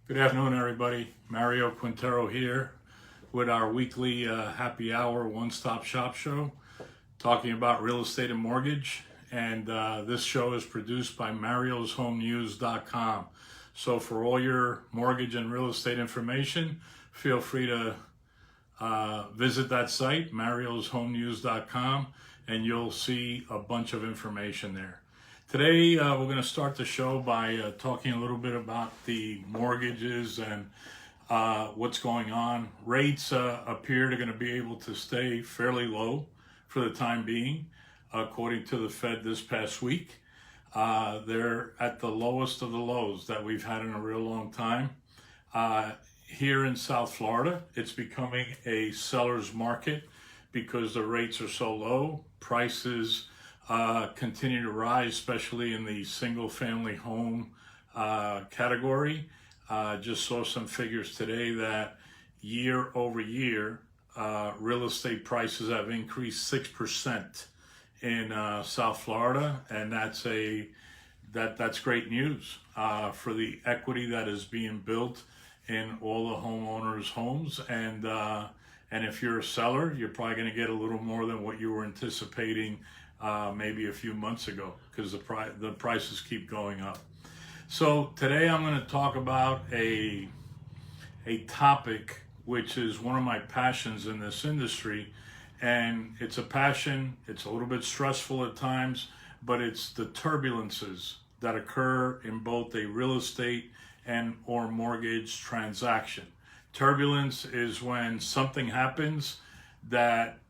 Good afternoon, everybody. Mario Quintero here with our weekly happy hour one-stop shop show talking about real estate and mortgage. And this show is produced by marioshomenews.com. So for all your mortgage and real estate information, feel free to visit that site, marioshomenews.com, and you'll see a bunch of information there. Today, we're going to start the show by talking a little bit about the mortgages and what's going on. Rates appear to going to be able to stay fairly low for the time being, according to the Fed this past week. They're at the lowest of the lows that we've had in a real long time. Here in South Florida, it's becoming a seller's market because the rates are so low. Prices continue to rise, especially in the single family home category. Just saw some figures today that year over year, real estate prices have increased 6% in South Florida, and that's great news for the equity that is being built in all the homeowners' homes. And if you're a seller, you're probably going to get a little more than what you were anticipating maybe a few months ago, because the prices keep going up. So today I'm going to talk about a topic which is one of my passions in this industry, and it's a passion. It's a little bit stressful at times, but it's the turbulences that occur in both a real estate and or mortgage transaction. Turbulence is when something happens that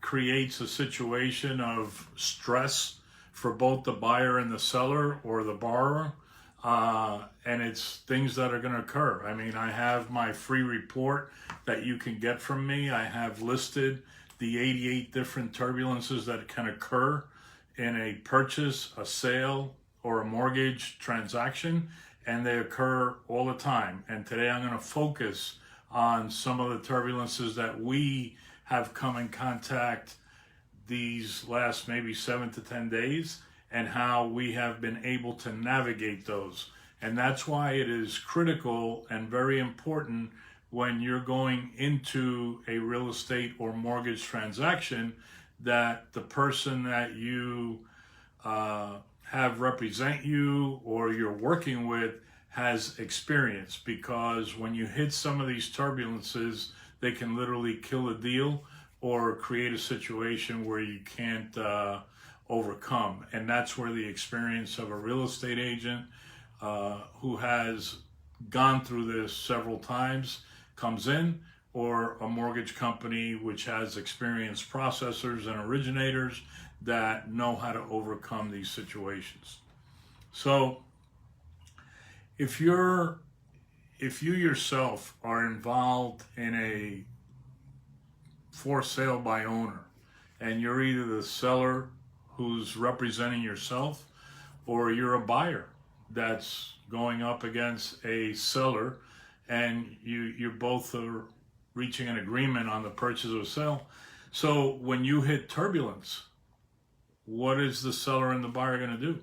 creates a situation of stress for both the buyer and the seller or the borrower, and it's things that are going to occur. I mean, I have my free report that you can get from me. I have listed the 88 different turbulences that can occur in a purchase, a sale, or a mortgage transaction, and they occur all the time. And today I'm going to focus on some of the turbulences that we have come in contact these last maybe 7 to 10 days, and how we have been able to navigate those. And that's why it is critical and very important when you're going into a real estate or mortgage transaction that the person that you have represent you or you're working with has experience, because when you hit some of these turbulences, they can literally kill a deal or create a situation where you can't overcome. And that's where the experience of a real estate agent who has gone through this several times comes in, or a mortgage company which has experienced processors and originators that know how to overcome these situations. So if you yourself are involved in a for sale by owner, and you're either the seller who's representing yourself, or you're a buyer that's going up against a seller, and you both are reaching an agreement on the purchase or sale. So when you hit turbulence, what is the seller and the buyer going to do?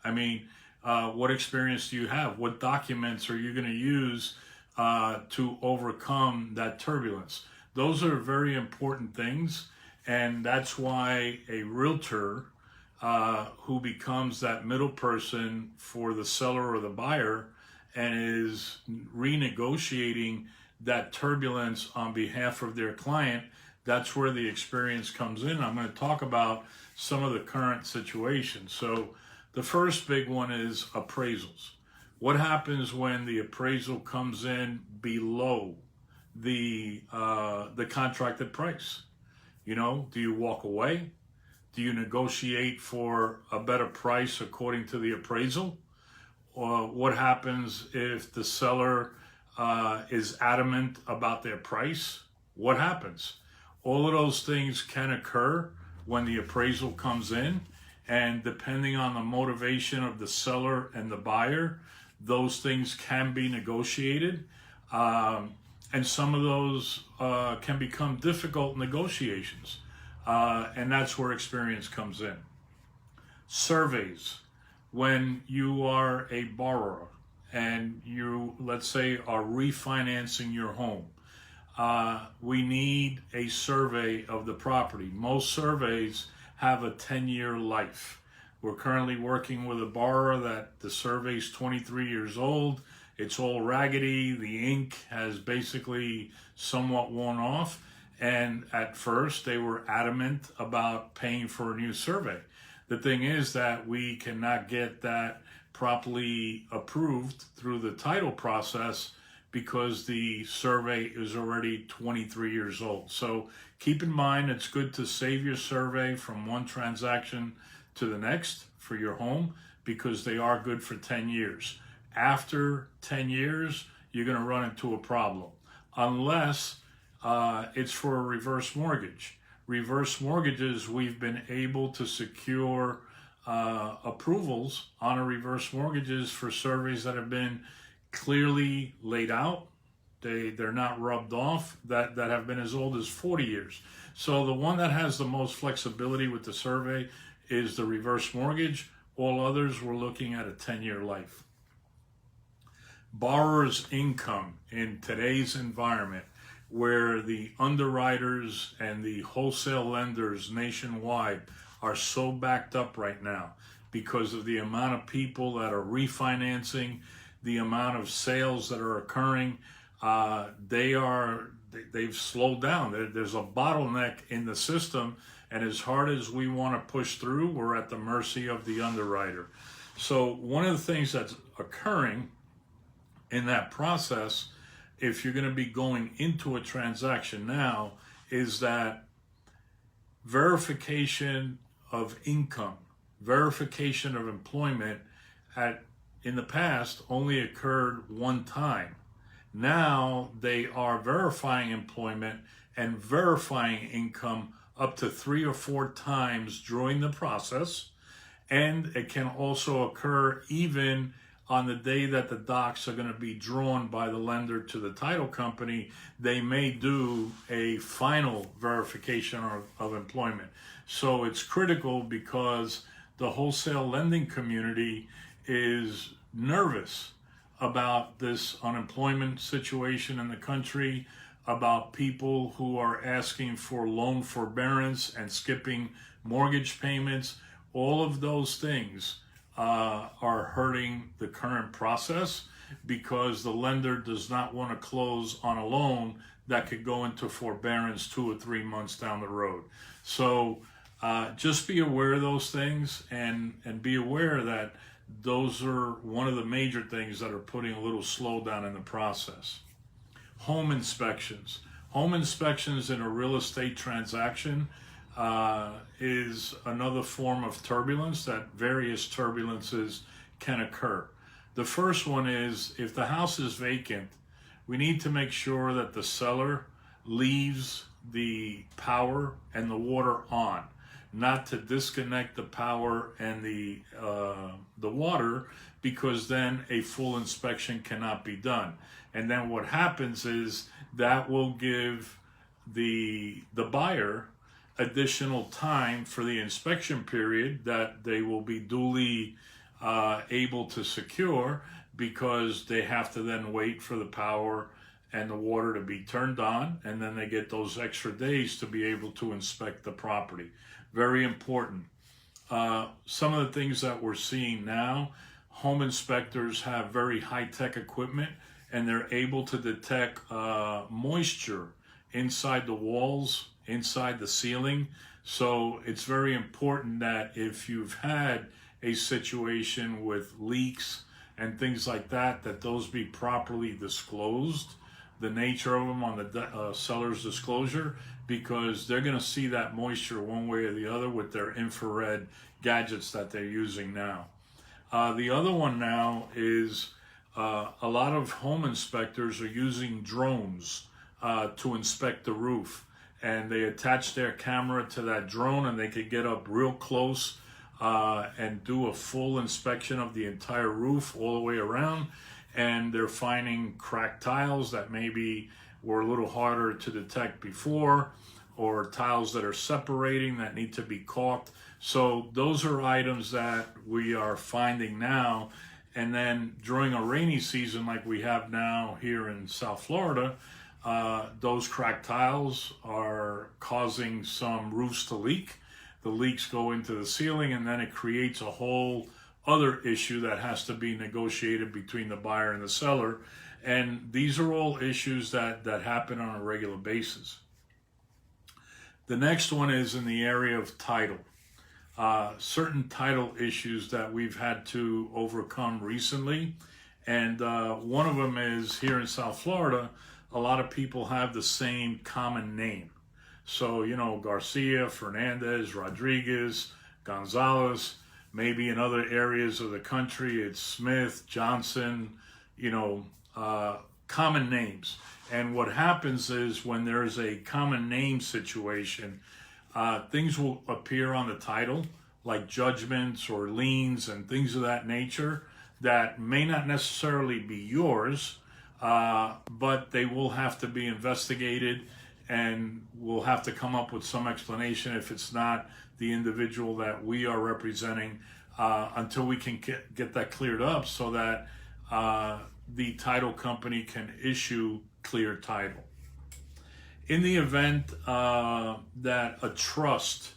I mean, what experience do you have? What documents are you going to use to overcome that turbulence? Those are very important things, and that's why a realtor who becomes that middle person for the seller or the buyer and is renegotiating that turbulence on behalf of their client, that's where the experience comes in. I'm going to talk about some of the current situations. So the first big one is appraisals. What happens when the appraisal comes in below the contracted price? You know, do you walk away? Do you negotiate for a better price according to the appraisal? Or what happens if the seller is adamant about their price? What happens? All of those things can occur when the appraisal comes in, and depending on the motivation of the seller and the buyer, those things can be negotiated. And some of those can become difficult negotiations. And that's where experience comes in. Surveys. When you are a borrower and you, let's say, are refinancing your home, we need a survey of the property. Most surveys have a 10-year life. We're currently working with a borrower that the survey's 23 years old. It's all raggedy. The ink has basically somewhat worn off. And at first, they were adamant about paying for a new survey. The thing is that we cannot get that properly approved through the title process because the survey is already 23 years old. So keep in mind, it's good to save your survey from one transaction to the next for your home because they are good for 10 years. After 10 years, you're going to run into a problem unless it's for a reverse mortgage. Reverse mortgages, we've been able to secure approvals on a reverse mortgages for surveys that have been clearly laid out. They're not rubbed off, that have been as old as 40 years. So the one that has the most flexibility with the survey is the reverse mortgage. All others, we're looking at a 10-year life. Borrower's income in today's environment, where the underwriters and the wholesale lenders nationwide are so backed up right now because of the amount of people that are refinancing, the amount of sales that are occurring, they've slowed down. There's a bottleneck in the system, and as hard as we want to push through, we're at the mercy of the underwriter. So one of the things that's occurring in that process, if you're going to be going into a transaction now, is that verification of income, verification of employment in the past only occurred one time. Now they are verifying employment and verifying income up to 3 or 4 times during the process. And it can also occur even on the day that the docs are going to be drawn by the lender to the title company. They may do a final verification of employment. So it's critical because the wholesale lending community is nervous about this unemployment situation in the country, about people who are asking for loan forbearance and skipping mortgage payments. All of those things are hurting the current process because the lender does not want to close on a loan that could go into forbearance 2 or 3 months down the road. So just be aware of those things and be aware that those are one of the major things that are putting a little slowdown in the process. Home inspections. Home inspections in a real estate transaction is another form of turbulence, that various turbulences can occur. The first one is if the house is vacant, we need to make sure that the seller leaves the power and the water on, not to disconnect the power and the water, because then a full inspection cannot be done. And then what happens is that will give the buyer additional time for the inspection period that they will be duly able to secure, because they have to then wait for the power and the water to be turned on, and then they get those extra days to be able to inspect the property. Very important. Some of the things that we're seeing now, home inspectors have very high-tech equipment, and they're able to detect moisture inside the walls, inside the ceiling. So it's very important that if you've had a situation with leaks and things like that, that those be properly disclosed, the nature of them on the seller's disclosure, because they're going to see that moisture one way or the other with their infrared gadgets that they're using now. The other one now is a lot of home inspectors are using drones to inspect the roof, and they attach their camera to that drone, and they could get up real close and do a full inspection of the entire roof all the way around. And they're finding cracked tiles that maybe were a little harder to detect before, or tiles that are separating that need to be caulked. So those are items that we are finding now, And then during a rainy season like we have now here in South Florida, those cracked tiles are causing some roofs to leak. The leaks go into the ceiling, and then it creates a whole other issue that has to be negotiated between the buyer and the seller. And these are all issues that happen on a regular basis. The next one is in the area of title. Certain title issues that we've had to overcome recently. And one of them is here in South Florida, a lot of people have the same common name. So, you know, Garcia, Fernandez, Rodriguez, Gonzalez. Maybe in other areas of the country, it's Smith, Johnson, you know, common names. And what happens is when there's a common name situation, things will appear on the title, like judgments or liens and things of that nature that may not necessarily be yours, but they will have to be investigated, and we'll have to come up with some explanation if it's not the individual that we are representing, until we can get that cleared up so that the title company can issue clear title. In the event that a trust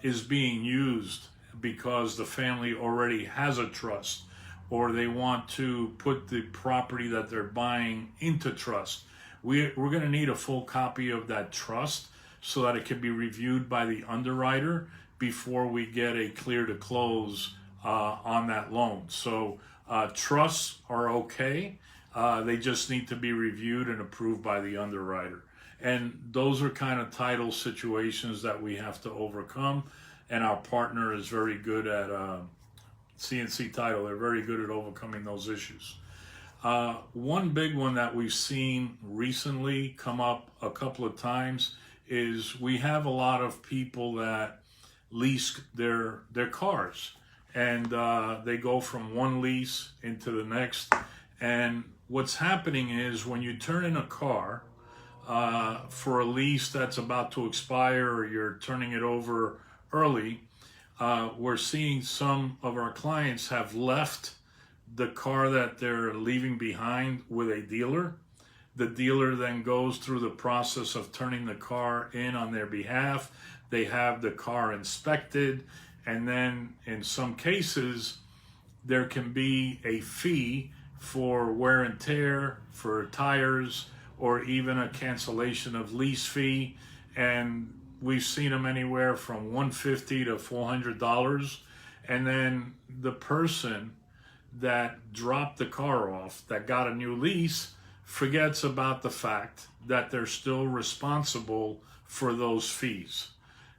is being used because the family already has a trust, or they want to put the property that they're buying into trust, we're going to need a full copy of that trust so that it can be reviewed by the underwriter before we get a clear to close on that loan. So trusts are okay. They just need to be reviewed and approved by the underwriter. And those are kind of title situations that we have to overcome. And our partner is very good at CNC Title. They're very good at overcoming those issues. One big one that we've seen recently come up a couple of times is we have a lot of people that lease their cars, and they go from one lease into the next. And what's happening is when you turn in a car for a lease that's about to expire, or you're turning it over early, we're seeing some of our clients have left the car that they're leaving behind with a dealer. The dealer then goes through the process of turning the car in on their behalf. They have the car inspected, and then in some cases there can be a fee for wear and tear, for tires, or even a cancellation of lease fee. And we've seen them anywhere from $150 to $400. And then the person that dropped the car off, that got a new lease, forgets about the fact that they're still responsible for those fees.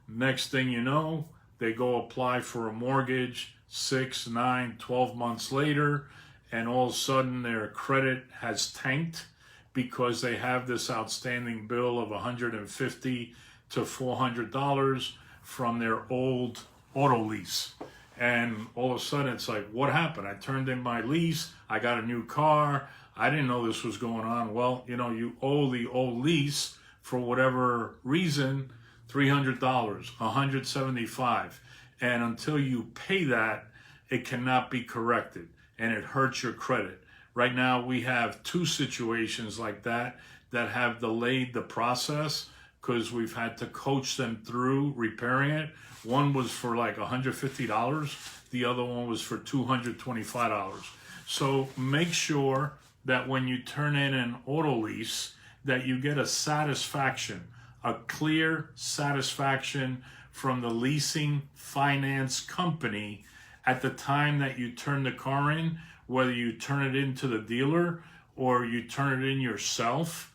Next thing you know, they go apply for a mortgage 6, 9, 12 months later, and all of a sudden their credit has tanked because they have this outstanding bill of $150 to $400 from their old auto lease. And all of a sudden it's like, what happened? I turned in my lease, I got a new car, I didn't know this was going on. Well, you know, you owe the old lease for whatever reason $300, $175, and until you pay that, it cannot be corrected, and it hurts your credit. Right now we have 2 situations like that have delayed the process because we've had to coach them through repairing it. One was for like $150, the other one was for $225. So make sure that when you turn in an auto lease that you get a satisfaction, a clear satisfaction from the leasing finance company at the time that you turn the car in, whether you turn it into the dealer or you turn it in yourself.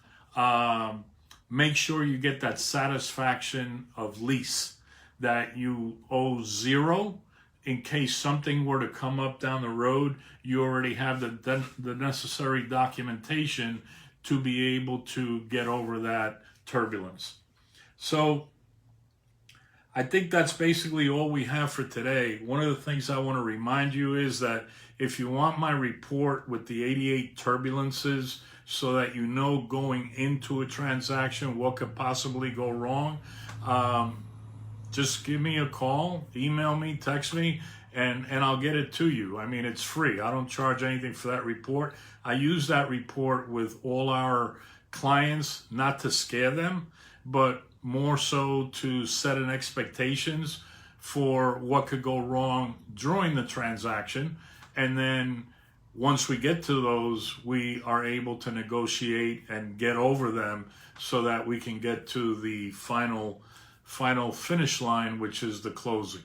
Make sure you get that satisfaction of lease, that you owe zero. In case something were to come up down the road, you already have the necessary documentation to be able to get over that turbulence. So I think that's basically all we have for today. One of the things I want to remind you is that if you want my report with the 88 turbulences so that you know going into a transaction what could possibly go wrong, just give me a call, email me, text me, and I'll get it to you. I mean, it's free. I don't charge anything for that report. I use that report with all our clients, not to scare them, but more so to set an expectations for what could go wrong during the transaction. And then once we get to those, we are able to negotiate and get over them so that we can get to the final finish line, which is the closing.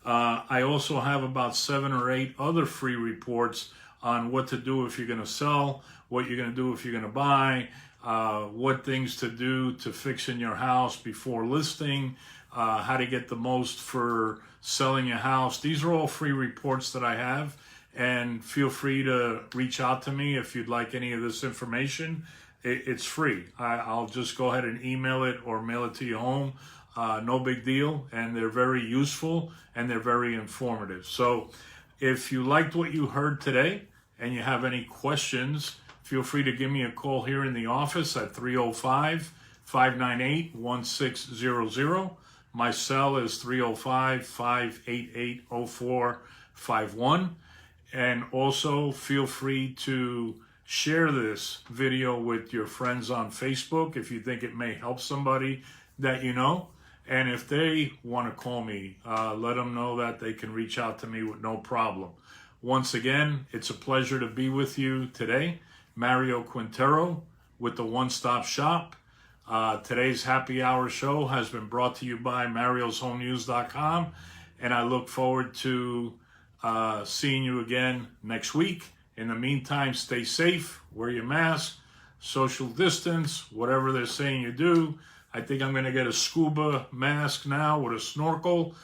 I also have about 7 or 8 other free reports on what to do if you're going to sell, what you're going to do if you're going to buy, what things to do to fix in your house before listing, how to get the most for selling your house. These are all free reports that I have, and feel free to reach out to me if you'd like any of this information. It's free. I'll just go ahead and email it or mail it to your home. No big deal, and they're very useful and they're very informative. So if you liked what you heard today and you have any questions, feel free to give me a call here in the office at 305-598-1600. My cell is 305-588-0451. And also feel free to share this video with your friends on Facebook if you think it may help somebody that you know. And if they want to call me, let them know that they can reach out to me with no problem. Once again, it's a pleasure to be with you today. Mario Quintero with the One Stop Shop. Today's happy hour show has been brought to you by marioshomenews.com, and I look forward to seeing you again next week. In the meantime, stay safe, wear your mask, social distance, whatever they're saying you do. I think I'm going to get a scuba mask now with a snorkel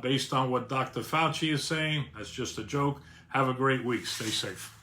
based on what Dr. Fauci is saying. That's just a joke. Have a great week. Stay safe.